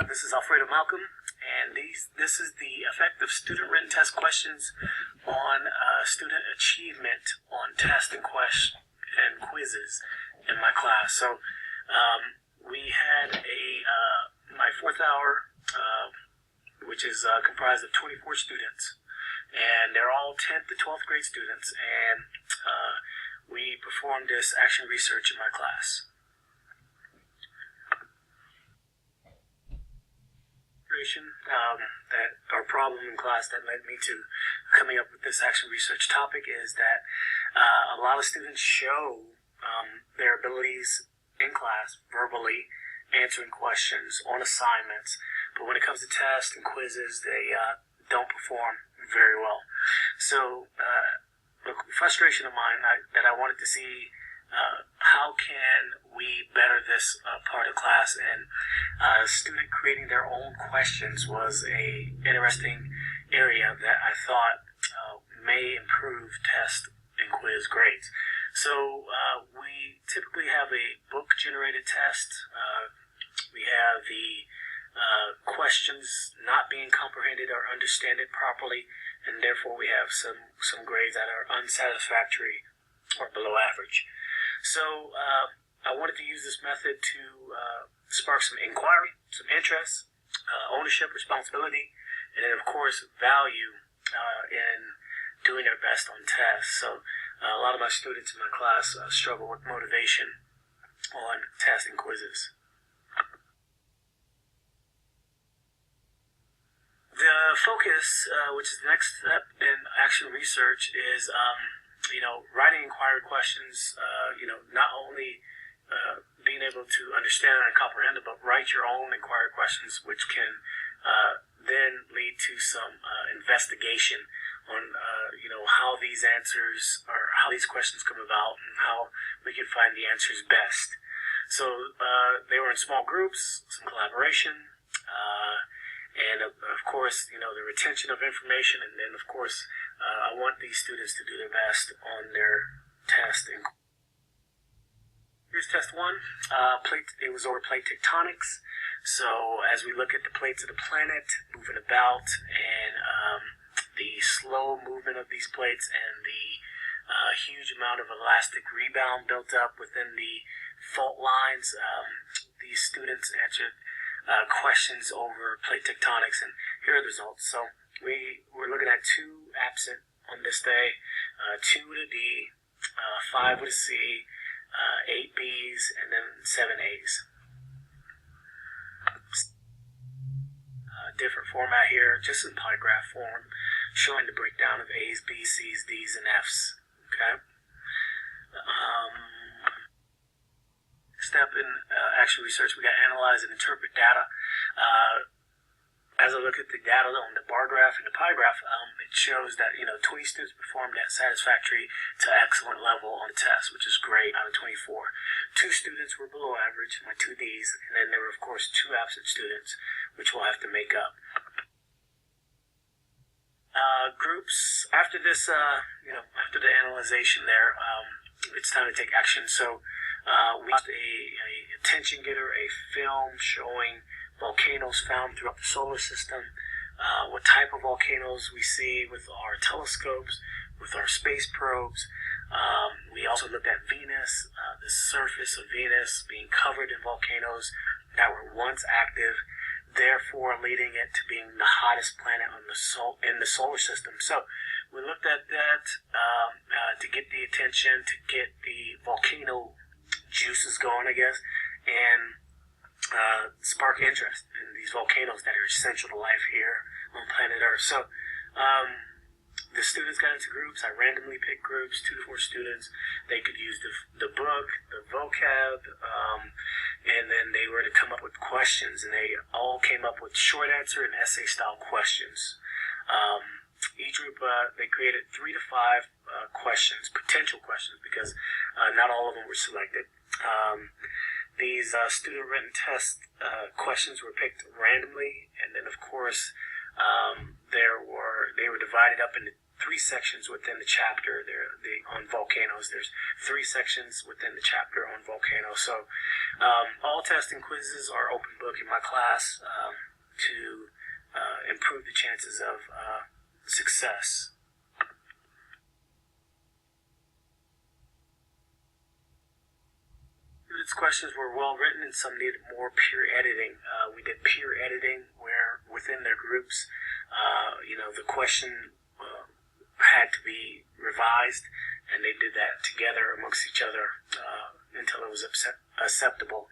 This is Alfredo Malcolm, and this is the effect of student written test questions on student achievement on tests and quizzes in my class. So we had my fourth hour, which is comprised of 24 students, and they're all 10th to 12th grade students, and we performed this action research in my class. That our problem in class that led me to coming up with this action research topic is that a lot of students show their abilities in class verbally, answering questions on assignments, but when it comes to tests and quizzes, they don't perform very well. So a frustration of mine that I wanted to see how can we better this part of class, and student creating their own questions was a interesting area that I thought may improve test and quiz grades. So we typically have a book generated test. We have the questions not being comprehended or understood properly, and therefore we have some grades that are unsatisfactory or below average. So I wanted to use this method to spark some inquiry, some interest, ownership, responsibility, and then of course value in doing their best on tests. So a lot of my students in my class struggle with motivation on tests and quizzes. The focus, which is the next step in action research, is writing inquiry questions, not only being able to understand and comprehend it, but write your own inquiry questions, which can then lead to some investigation on, how these answers or how these questions come about and how we can find the answers best. So they were in small groups, some collaboration, and of course, the retention of information, and then of course, I want these students to do their best on their test. Here's test one. It was over plate tectonics. So as we look at the plates of the planet moving about, and the slow movement of these plates, and the huge amount of elastic rebound built up within the fault lines, these students answered questions over plate tectonics, and here are the results. So we're looking at 2 absent on this day, 2 with a D, 5 with a C, 8 B's, and then 7 A's. Different format here, just in pie graph form, showing the breakdown of A's, B's, C's, D's, and F's. Okay. Step in action research, we got to analyze and interpret data. As I look at the data on the bar graph and the pie graph, it shows that 20 students performed at satisfactory to excellent level on the test, which is great out of 24. 2 students were below average, my 2 Ds, and then there were of course 2 absent students, which we'll have to make up. Groups after this, after the analyzation there, it's time to take action. So we used a attention getter, a film showing volcanoes found throughout the solar system, what type of volcanoes we see with our telescopes, with our space probes. We also looked at Venus, the surface of Venus being covered in volcanoes that were once active, therefore leading it to being the hottest planet in the solar system. So we looked at that to get the attention, to get the volcano juices going, I guess, and spark interest in these volcanoes that are essential to life here on planet Earth. So the students got into groups. I randomly picked groups, 2 to 4 students. They could use the book, the vocab, and then they were to come up with questions, and they all came up with short answer and essay style questions. Each group, they created 3 to 5 questions, potential questions, because not all of them were selected. These student written test questions were picked randomly, and then of course they were divided up into three sections within the chapter. On volcanoes. There's three sections within the chapter on volcanoes. So all tests and quizzes are open book in my class to improve the chances of success. Students' questions were well written and some needed more peer editing. We did peer editing where within their groups, the question had to be revised, and they did that together amongst each other until it was acceptable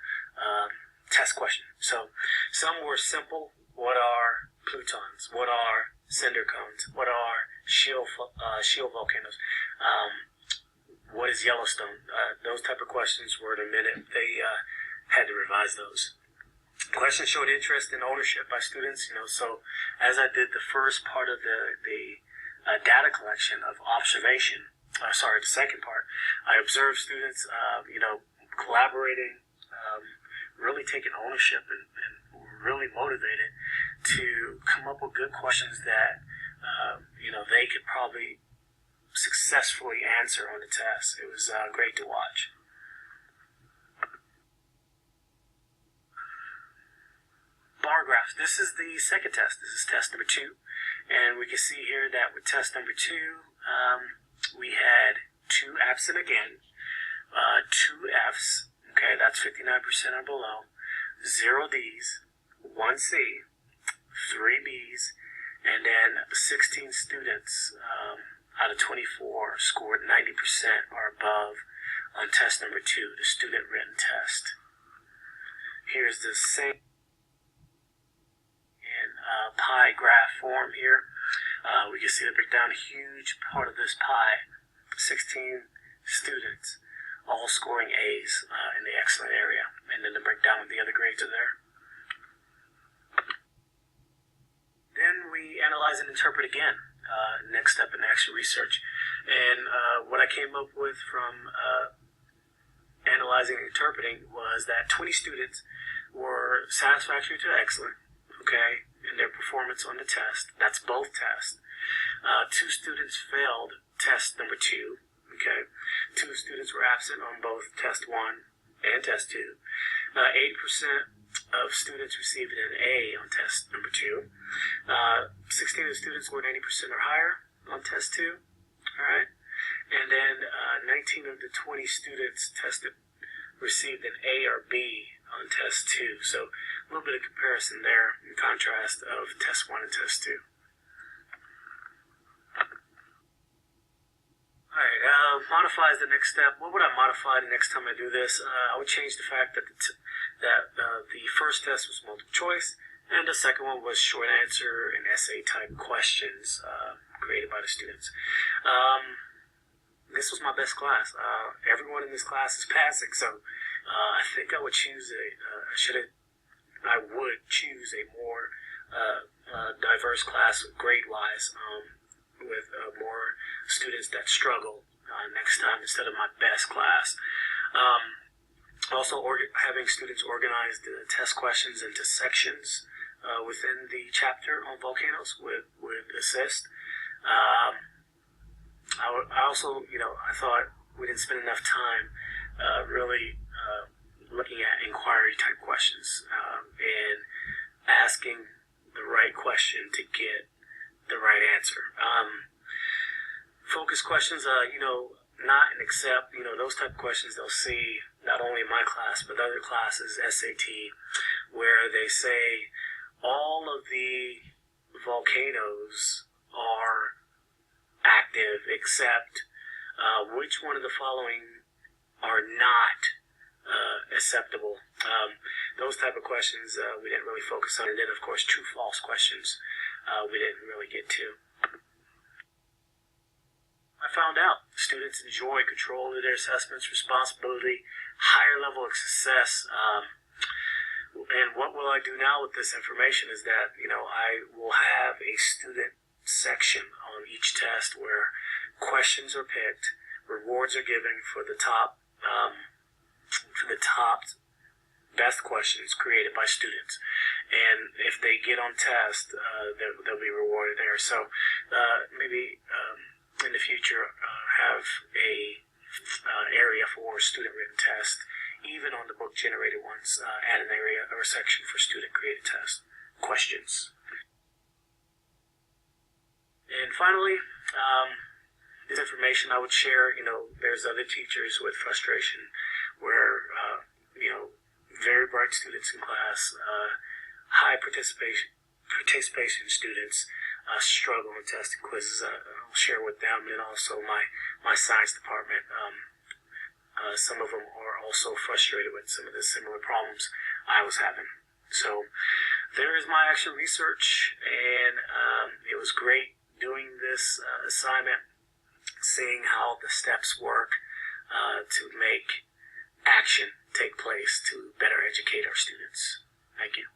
test question. So some were simple. What are plutons? What are cinder cones? What are shield volcanoes? What is Yellowstone? Those type of questions were in a minute. They had to revise those. Questions showed interest in ownership by students. So as I did the first part of the data collection of observation, the second part, I observed students, collaborating, really taking ownership and really motivated to come up with good questions that, they could probably successfully answer on the test. It was great to watch. Bar graphs. This is the second test. This is test number 2. And we can see here that with test number 2, we had 2 absent again, 2 Fs, okay, that's 59% or below, 0 Ds, 1 C, 3 Bs, and then 16 students out of 24 scored 90% or above on test number 2, the student written test. Here's the same in pie graph form here. We can see the breakdown. A huge part of this pie, 16 students, all scoring A's in the excellent area, and then the breakdown of the other grades are there. Then we analyze and interpret again. Next step in action research. And what I came up with from analyzing and interpreting was that 20 students were satisfactory to excellent, okay, in their performance on the test. That's both tests. 2 students failed test number 2, okay. 2 students were absent on both test 1 and test 2. 8% of students received an A on test number 2. 16 of the students scored 90% or higher on test 2. All right. And then 19 of the 20 students tested received an A or B on test 2. So a little bit of comparison there in contrast of test 1 and test 2. All right, modify is the next step. What would I modify the next time I do this? I would change the fact that the first test was multiple choice, and the second one was short answer and essay type questions created by the students. This was my best class. Everyone in this class is passing, so I think I would choose I would choose a more diverse class grade-wise, with more students that struggle next time instead of my best class. Also, having students organize the test questions into sections within the chapter on volcanoes would assist. I also, I thought we didn't spend enough time really looking at inquiry type questions and asking the right question to get the right answer. Focus questions, not and accept, those type of questions they'll see not only in my class but other classes, SAT, where they say all of the volcanoes are active except which one of the following are not acceptable. Those type of questions we didn't really focus on. And then, of course, true-false questions we didn't really get to. I found out students enjoy control of their assessments, responsibility, higher level of success. And what will I do now with this information is that, I will have a student section on each test where questions are picked, rewards are given for the top best questions created by students. and if they get on test, they'll be rewarded there. So maybe in the future have a area for student written test, even on the book generated ones. Add an area or a section for student created test questions. And finally, this information I would share. There's other teachers with frustration where very bright students in class, high participation students struggle on tests and quizzes. I'll share with them, and also my science department. Some of them are also frustrated with some of the similar problems I was having. So there is my actual research, and it was great doing this assignment, seeing how the steps work to make action take place to better educate our students. Thank you.